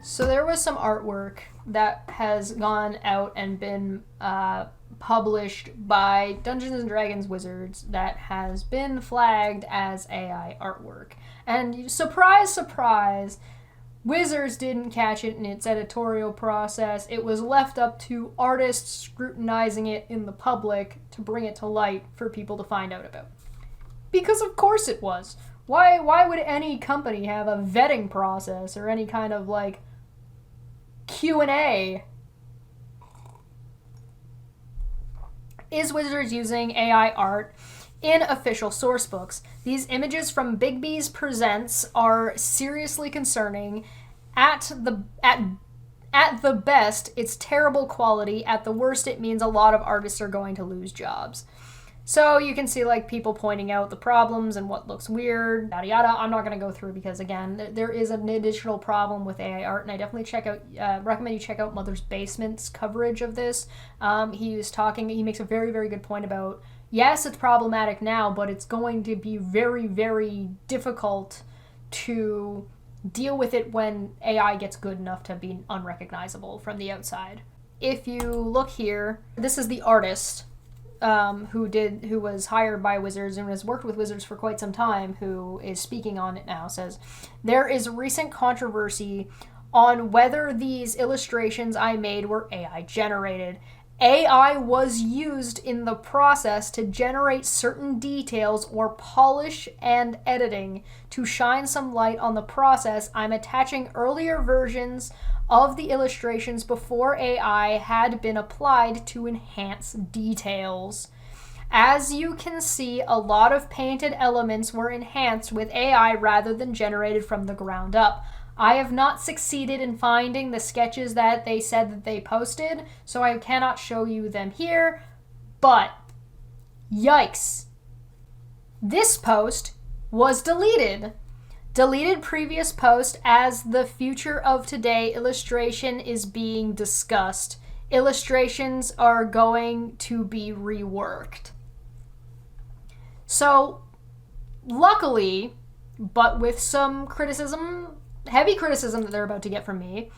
So there was some artwork that has gone out and been published by Dungeons and Dragons Wizards that has been flagged as AI artwork. And surprise, surprise, Wizards didn't catch it in its editorial process. It was left up to artists scrutinizing it in the public to bring it to light for people to find out about. Because of course it was. Why would any company have a vetting process or any kind of like Q&A? Is Wizards using AI art in official sourcebooks? These images from Bigby's Presents are seriously concerning. At the best, it's terrible quality. At the worst, it means a lot of artists are going to lose jobs. So you can see like people pointing out the problems and what looks weird, yada yada. I'm not going to go through because again, there is an additional problem with AI art, and I definitely recommend you check out Mother's Basement's coverage of this. He makes a very, very good point about, yes, it's problematic now, but it's going to be very, very difficult to deal with it when AI gets good enough to be unrecognizable from the outside. If you look here, this is the artist who was hired by Wizards and has worked with Wizards for quite some time, who is speaking on it now, says, "There is recent controversy on whether these illustrations I made were AI generated. AI was used in the process to generate certain details or polish and editing. To shine some light on the process, I'm attaching earlier versions of the illustrations before AI had been applied to enhance details. As you can see, a lot of painted elements were enhanced with AI rather than generated from the ground up. I have not succeeded in finding the sketches that they said that they posted, so I cannot show you them here, but yikes. This post was deleted. Deleted previous post as the future of today illustration is being discussed. Illustrations are going to be reworked." So, luckily, but with some criticism, heavy criticism that they're about to get from me,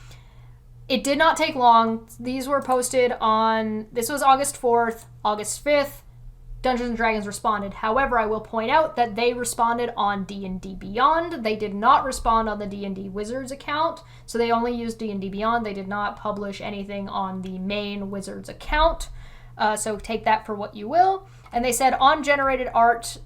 it did not take long. These were posted this was August 4th, August 5th, Dungeons and Dragons responded. However, I will point out that they responded on D&D Beyond. They did not respond on the D&D Wizards account, so they only used D&D Beyond. They did not publish anything on the main Wizards account, so take that for what you will. And they said, on generated art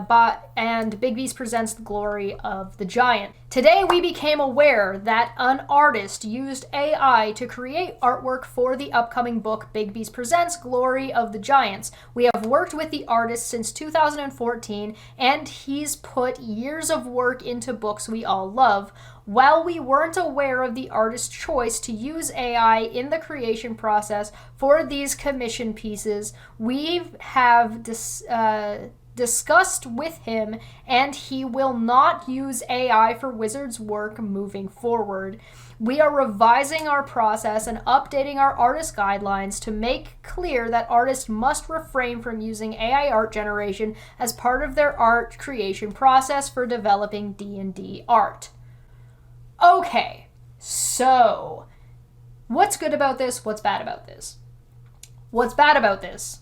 and Bigby's Presents the Glory of the Giant. Today we became aware that an artist used AI to create artwork for the upcoming book Bigby's Presents Glory of the Giants. We have worked with the artist since 2014, and he's put years of work into books we all love. While we weren't aware of the artist's choice to use AI in the creation process for these commission pieces, we have discussed with him, and he will not use AI for Wizards' work moving forward. We are revising our process and updating our artist guidelines to make clear that artists must refrain from using AI art generation as part of their art creation process for developing D&D art. Okay, so what's good about this? What's bad about this? What's bad about this?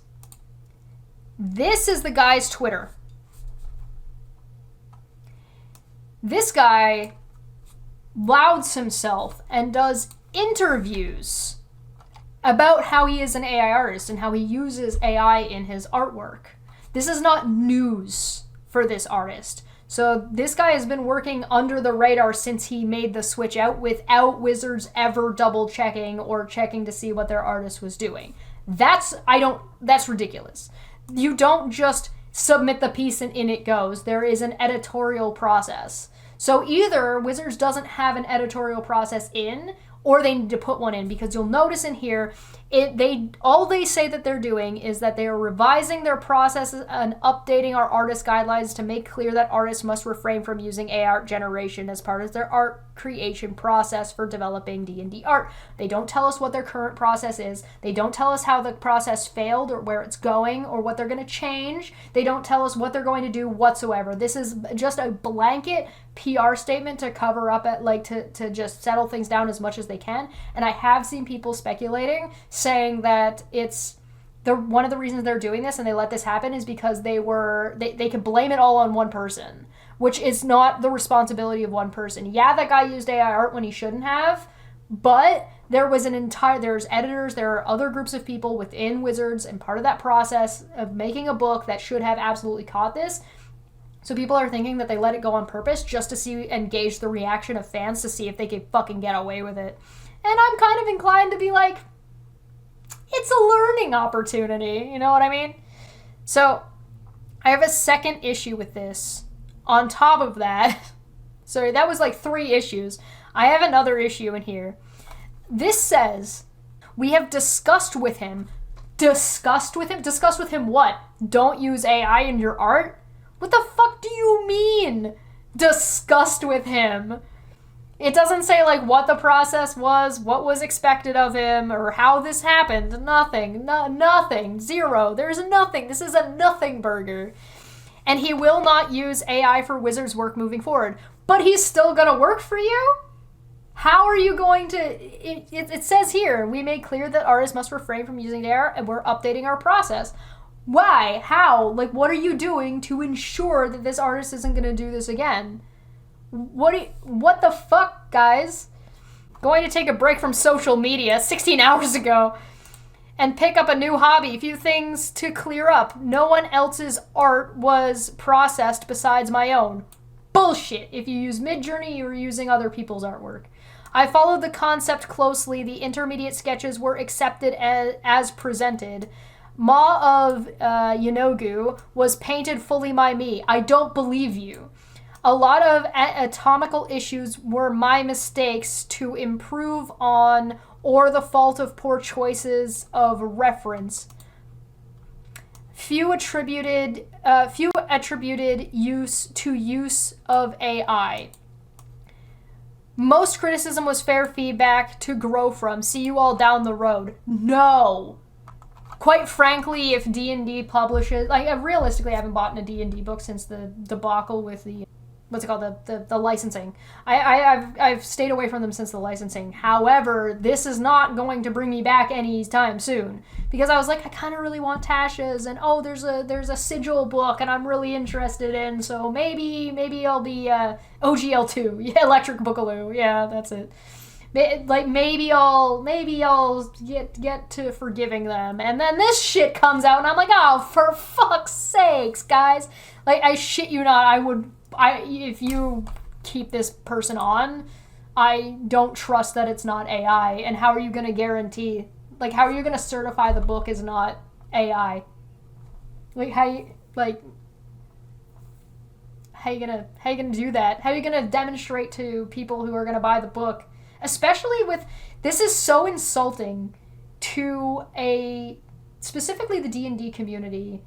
This is the guy's Twitter. This guy louds himself and does interviews about how he is an AI artist and how he uses AI in his artwork. This is not news for this artist. So this guy has been working under the radar since he made the switch out without Wizards ever double checking or checking to see what their artist was doing. That's ridiculous. You don't just submit the piece and in it goes. There is an editorial process. So either Wizards doesn't have an editorial process or they need to put one in, because you'll notice in here, all they say that they're doing is that they are revising their processes and updating our artist guidelines to make clear that artists must refrain from using AI art generation as part of their art creation process for developing D&D art. They don't tell us what their current process is. They don't tell us how the process failed or where it's going or what they're going to change. They don't tell us what they're going to do whatsoever. This is just a blanket PR statement to cover up to just settle things down as much as they they can. And I have seen people speculating, saying that it's one of the reasons they're doing this and they let this happen is because they could blame it all on one person, which is not the responsibility of one person. Yeah, that guy used AI art when he shouldn't have, but there's editors, there are other groups of people within Wizards and part of that process of making a book that should have absolutely caught this. So people are thinking that they let it go on purpose just to see and gauge the reaction of fans to see if they could fucking get away with it. And I'm kind of inclined to be like, it's a learning opportunity, you know what I mean? So I have a second issue with this. On top of that, sorry, that was like 3 issues. I have another issue in here. This says, we have discussed with him. Discussed with him? Discussed with him what? Don't use AI in your art? What the fuck do you mean? Discussed with him. It doesn't say like what the process was, what was expected of him, or how this happened. Nothing. Nothing. Zero. There's nothing. This is a nothing burger. And he will not use AI for Wizards work moving forward. But he's still gonna work for you? How are you going to... It says here, we made clear that artists must refrain from using AI and we're updating our process. Why? How? Like, what are you doing to ensure that this artist isn't gonna do this again? What the fuck, guys? Going to take a break from social media 16 hours ago and pick up a new hobby. A few things to clear up. No one else's art was processed besides my own. Bullshit. If you use Midjourney, you're using other people's artwork. I followed the concept closely. The intermediate sketches were accepted as presented. Ma of Yanogu was painted fully by me. I don't believe you. A lot of anatomical issues were my mistakes to improve on or the fault of poor choices of reference. Few attributed use of AI. Most criticism was fair feedback to grow from. See you all down the road. No. Quite frankly, if D&D publishes... realistically, I haven't bought a D&D book since the debacle with the... What's it called? The licensing. I've stayed away from them since the licensing. However, this is not going to bring me back anytime soon. Because I was like, I kind of really want Tasha's, and there's a sigil book, and I'm really interested in, so maybe I'll be OGL2. Yeah, Electric Boogaloo. Yeah, that's it. Like, maybe I'll get to forgiving them. And then this shit comes out, and I'm like, oh, for fuck's sakes, guys. Like, I shit you not, if you keep this person on, I don't trust that it's not AI. And how are you going to guarantee, how are you going to certify the book is not AI? How you gonna do that? How are you gonna demonstrate to people who are gonna buy the book? Especially with, this is so insulting to specifically the D&D community,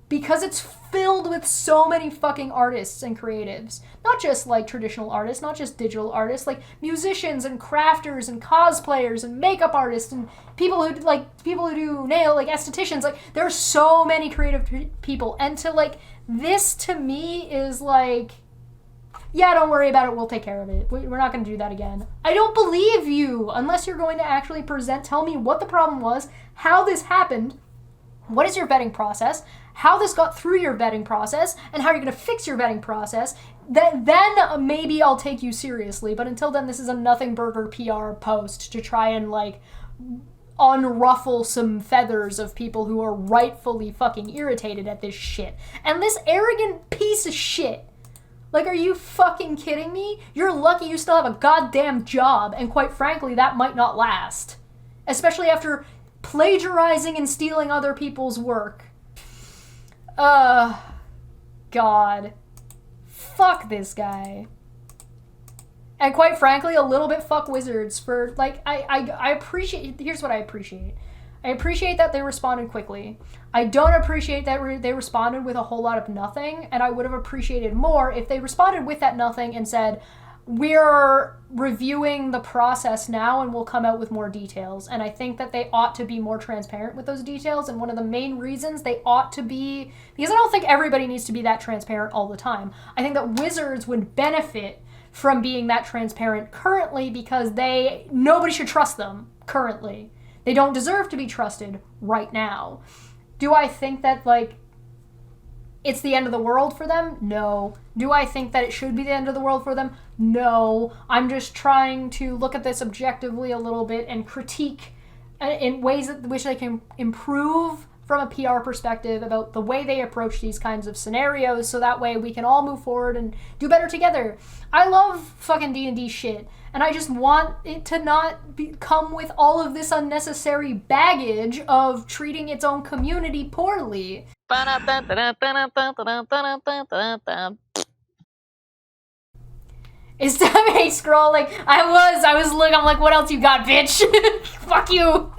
because it's filled with so many fucking artists and creatives. Not just traditional artists, not just digital artists, musicians and crafters and cosplayers and makeup artists and people who do nail, estheticians. There are so many creative people, and to this to me is yeah, don't worry about it, we'll take care of it. We're not going to do that again. I don't believe you unless you're going to actually tell me what the problem was, how this happened, what is your vetting process, how this got through your vetting process, and how you're going to fix your vetting process. Then maybe I'll take you seriously. But until then, this is a nothing burger PR post to try and unruffle some feathers of people who are rightfully fucking irritated at this shit. And this arrogant piece of shit. Are you fucking kidding me? You're lucky you still have a goddamn job, and quite frankly, that might not last. Especially after plagiarizing and stealing other people's work. God. Fuck this guy. And quite frankly, a little bit fuck Wizards for, I appreciate, here's what I appreciate. I appreciate that they responded quickly. I don't appreciate that they responded with a whole lot of nothing, and I would have appreciated more if they responded with that nothing and said, we're reviewing the process now and we'll come out with more details. And I think that they ought to be more transparent with those details, and one of the main reasons they ought to be, because I don't think everybody needs to be that transparent all the time. I think that Wizards would benefit from being that transparent currently because nobody should trust them currently. They don't deserve to be trusted right now. Do I think that, like, it's the end of the world for them? No. Do I think that it should be the end of the world for them? No. I'm just trying to look at this objectively a little bit and critique in ways that which they can improve from a PR perspective about the way they approach these kinds of scenarios, so that way we can all move forward and do better together. I love fucking D&D shit, and I just want it to not come with all of this unnecessary baggage of treating its own community poorly. Is that me scrolling? I was looking, I'm like, what else you got, bitch? Fuck you.